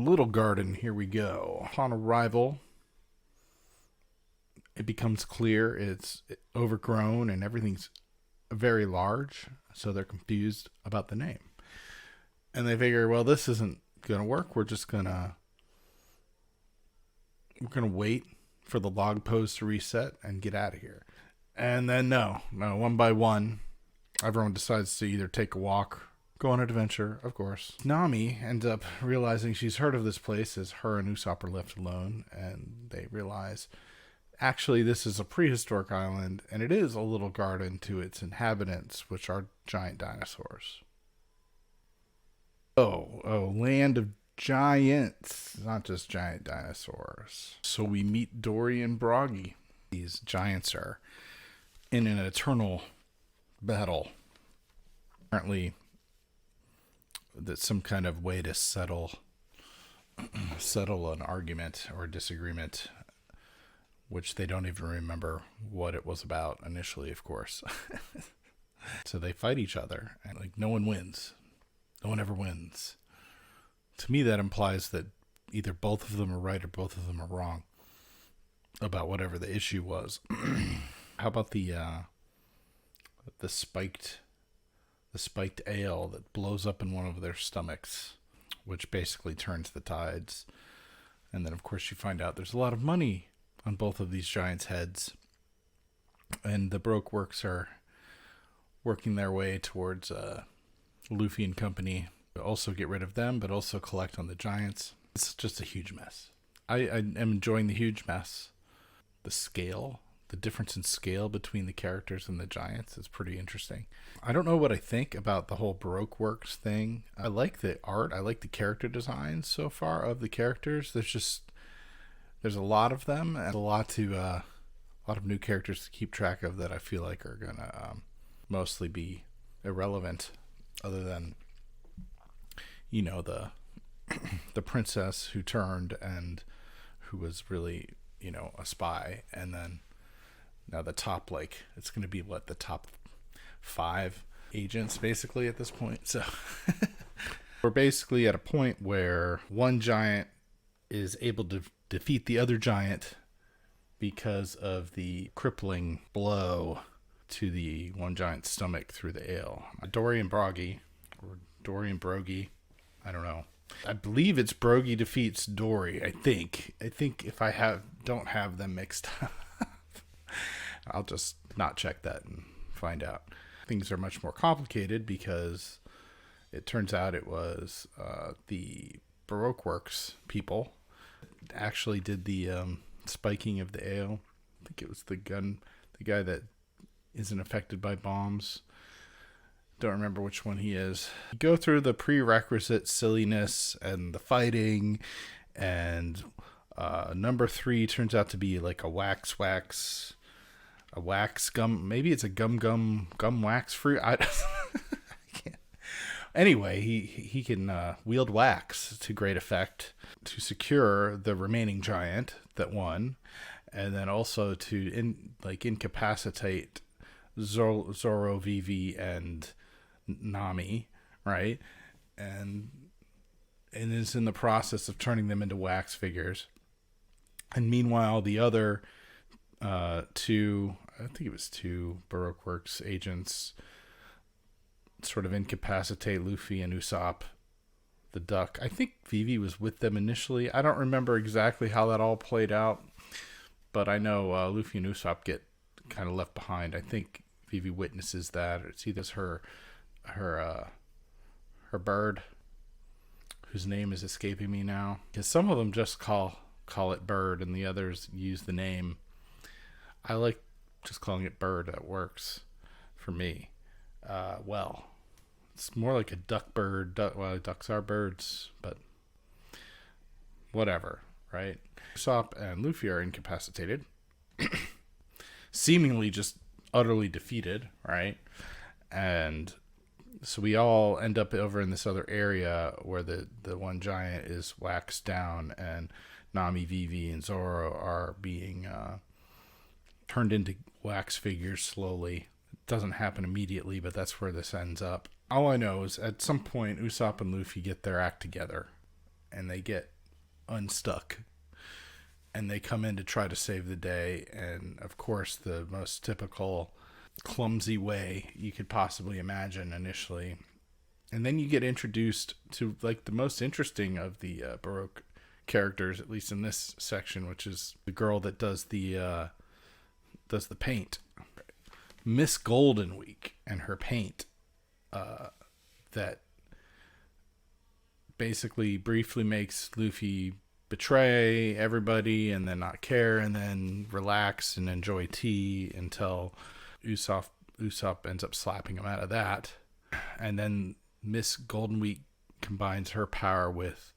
Little garden, here we go. Upon arrival, it becomes clear it's overgrown and everything's very large, so they're confused about the name. And they figure, well, this isn't going to work. We're going to wait for the log pose to reset and get out of here. And then no, one by one, everyone decides to either take a walk, go on an adventure, of course. Nami ends up realizing she's heard of this place as her and Usopp are left alone, and they realize actually this is a prehistoric island, and it is a little garden to its inhabitants, which are giant dinosaurs. Oh, land of giants, not just giant dinosaurs. So we meet Dory and Broggy. These giants are in an eternal battle. Apparently, that's some kind of way to settle an argument or disagreement, which they don't even remember what it was about initially, of course. So they fight each other, and like no one wins. No one ever wins. To me, that implies that either both of them are right or both of them are wrong about whatever the issue was. How about the spiked ale that blows up in one of their stomachs, which basically turns the tides? And then, of course, you find out there's a lot of money on both of these giants' heads, and the Baroque Works are working their way towards Luffy and company. Also get rid of them, but also collect on the giants. It's just a huge mess. I am enjoying the huge mess. The difference in scale between the characters and the giants is pretty interesting. I don't know what I think about the whole Baroque Works thing. I like the art. I like the character designs so far of the characters. There's a lot of them, and a lot of new characters to keep track of that I feel like are gonna mostly be irrelevant, other than the princess who turned and who was really a spy, and then now the top, it's going to be the top 5 agents basically at this point. So we're basically at a point where one giant is able to defeat the other giant because of the crippling blow to the one giant's stomach through the ale. Dory and Broggy, or Dory and Brogy, I don't know. I believe it's Brogy defeats Dory. I think if I don't have them mixed up, I'll just not check that and find out. Things are much more complicated because it turns out it was the Baroque Works people actually did the spiking of the ale. I think it was the guy that isn't affected by bombs. Don't remember which one he is. You go through the prerequisite silliness and the fighting, and number 3 turns out to be like a wax gum. Maybe it's a gum wax fruit. I can't. Anyway, he can wield wax to great effect to secure the remaining giant that won, and then also to incapacitate Zoro, Vivi, and Nami, right? And is in the process of turning them into wax figures. And meanwhile, the other 2, I think it was 2 Baroque Works agents sort of incapacitate Luffy and Usopp, the duck. I think Vivi was with them initially. I don't remember exactly how that all played out, but I know Luffy and Usopp get kind of left behind. I think Vivi witnesses that. It's either her bird, whose name is escaping me now, because some of them just call it bird and the others use the name. I like just calling it bird. That works for me. Well, it's more like a duck bird. Well, ducks are birds, but whatever, right? Usopp and Luffy are incapacitated, seemingly just utterly defeated, right? And so we all end up over in this other area where the one giant is waxed down, and Nami, Vivi, and Zoro are being turned into wax figures slowly. It doesn't happen immediately, but that's where this ends up. All I know is at some point Usopp and Luffy get their act together, and they get unstuck. And they come in to try to save the day. And, of course, the most typical clumsy way you could possibly imagine initially. And then you get introduced to, like, the most interesting of the Baroque characters, at least in this section, which is the girl that does the paint. Miss Goldenweek and her paint that basically briefly makes Luffy betray everybody and then not care and then relax and enjoy tea until Usopp ends up slapping him out of that. And then Miss Goldenweek combines her power with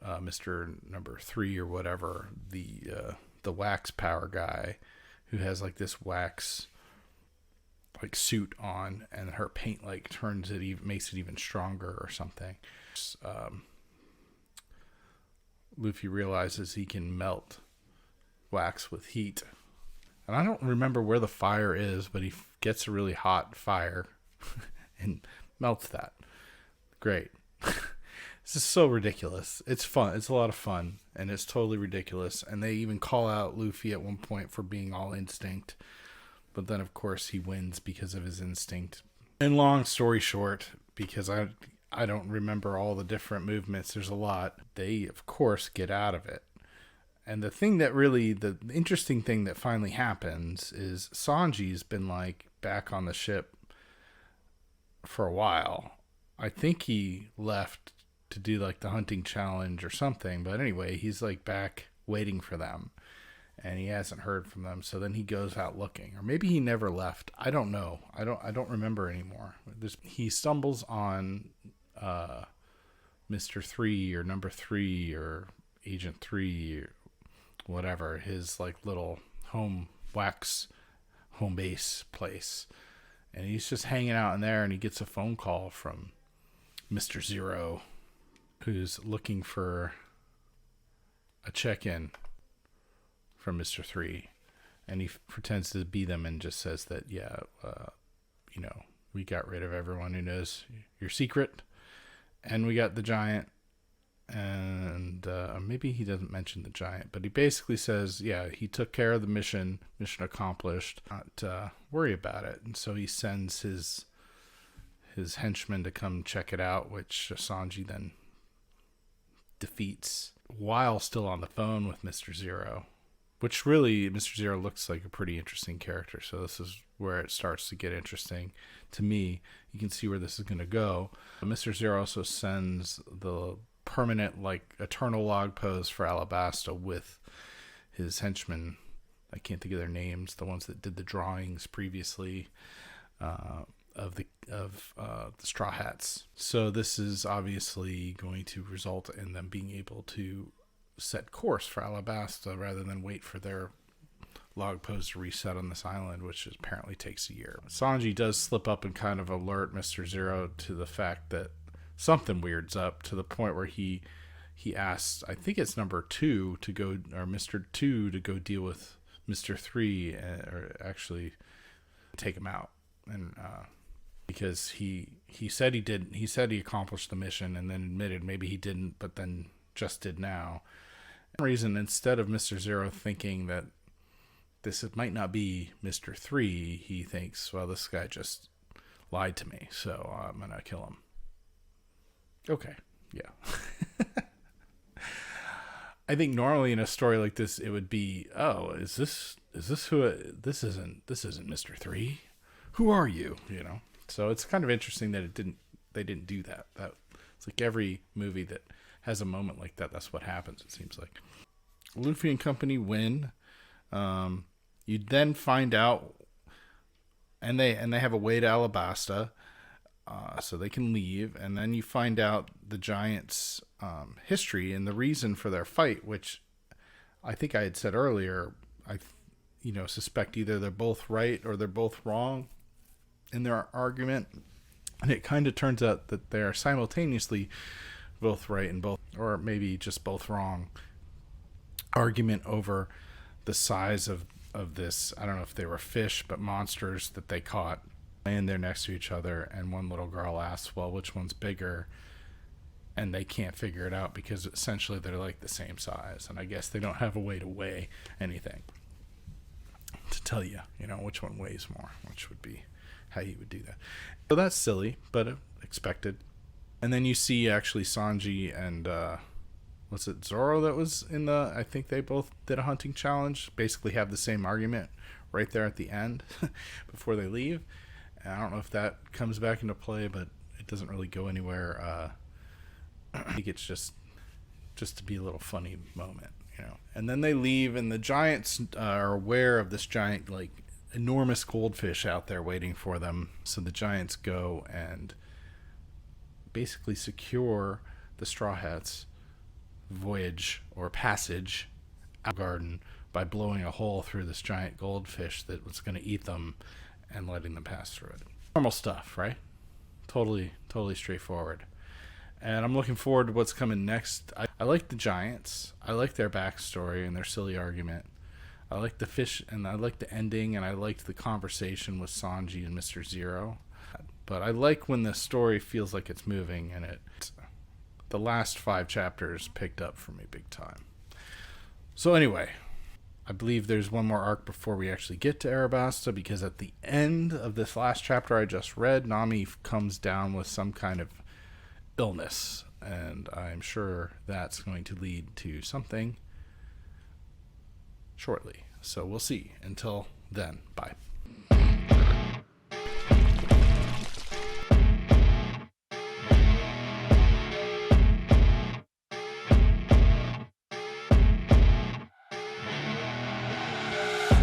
Mr. Number 3 or whatever, the wax power guy, who has like this wax like suit on, and her paint like turns it, even makes it even stronger or something. Luffy realizes he can melt wax with heat. And I don't remember where the fire is, but he gets a really hot fire and melts that. Great. This is so ridiculous. It's fun. It's a lot of fun, and it's totally ridiculous. And they even call out Luffy at one point for being all instinct. But then, of course, he wins because of his instinct. And long story short, because I don't remember all the different movements, there's a lot, they, of course, get out of it. And the thing that really, the interesting thing that finally happens is Sanji's been, like, back on the ship for a while. I think he left to do, like, the hunting challenge or something. But anyway, he's, like, back waiting for them. And he hasn't heard from them. So then he goes out looking. Or maybe he never left. I don't know. I don't remember anymore. He stumbles on Mr. 3 or Number 3 or Agent 3 or whatever, his like little home base place. And he's just hanging out in there, and he gets a phone call from Mr. Zero, who's looking for a check-in from Mr. 3. And he pretends to be them and just says that, we got rid of everyone who knows your secret. And we got the giant, and maybe he doesn't mention the giant, but he basically says, yeah, he took care of the mission accomplished, not worry about it. And so he sends his henchmen to come check it out, which Sanji then defeats while still on the phone with Mr. Zero, which really, Mr. Zero looks like a pretty interesting character. So this is where it starts to get interesting to me. You can see where this is going to go. Mr. Zero also sends the permanent, like, eternal log pose for Arabasta with his henchmen. I can't think of their names. The ones that did the drawings previously of the Straw Hats. So this is obviously going to result in them being able to set course for Arabasta rather than wait for their log pose to reset on this island, which apparently takes a year. Sanji does slip up and kind of alert Mr. Zero to the fact that something weird's up, to the point where he asks, I think it's Number 2 to go, or Mr. 2 to go deal with Mr. 3, or actually take him out. And because he said he didn't, he said he accomplished the mission and then admitted maybe he didn't, but then just did now. For some reason, instead of Mr. Zero thinking that this might not be Mr. 3, he thinks, well, this guy just lied to me, so I'm going to kill him. Okay, yeah. I think normally in a story like this, it would be, oh, is this who, this isn't Mr. 3? Who are you? You know? So it's kind of interesting that they didn't do that. It's like every movie that has a moment like that, that's what happens, it seems like. Luffy and company win. You then find out, and they have a way to Arabasta, so they can leave, and then you find out the giants' history and the reason for their fight, which I think I had said earlier. I suspect either they're both right or they're both wrong in their argument, and it kind of turns out that they are simultaneously both right and both, or maybe just both wrong, argument over the size of this, I don't know if they were fish, but monsters that they caught laying there next to each other. And one little girl asks, well, which one's bigger? and they can't figure it out because essentially they're like the same size, and I guess they don't have a way to weigh anything to tell you, which one weighs more, which would be how you would do that. So that's silly, but expected. And then you see actually Sanji and was it Zoro that was in the, I think they both did a hunting challenge, basically have the same argument right there at the end before they leave. And I don't know if that comes back into play, but it doesn't really go anywhere. I think it's just to be a little funny moment, And then they leave, and the giants are aware of this giant, like, enormous goldfish out there waiting for them. So the giants go and basically secure the Straw Hats' voyage or passage out of the garden by blowing a hole through this giant goldfish that was going to eat them and letting them pass through it. Normal stuff, right? Totally straightforward. And I'm looking forward to what's coming next. I like the giants. I like their backstory and their silly argument. I like the fish, and I like the ending, and I liked the conversation with Sanji and Mr. Zero. But I like when the story feels like it's moving, and the last 5 chapters picked up for me big time. So anyway, I believe there's one more arc before we actually get to Arabasta, because at the end of this last chapter I just read, Nami comes down with some kind of illness, and I'm sure that's going to lead to something shortly. So we'll see. Until then, bye.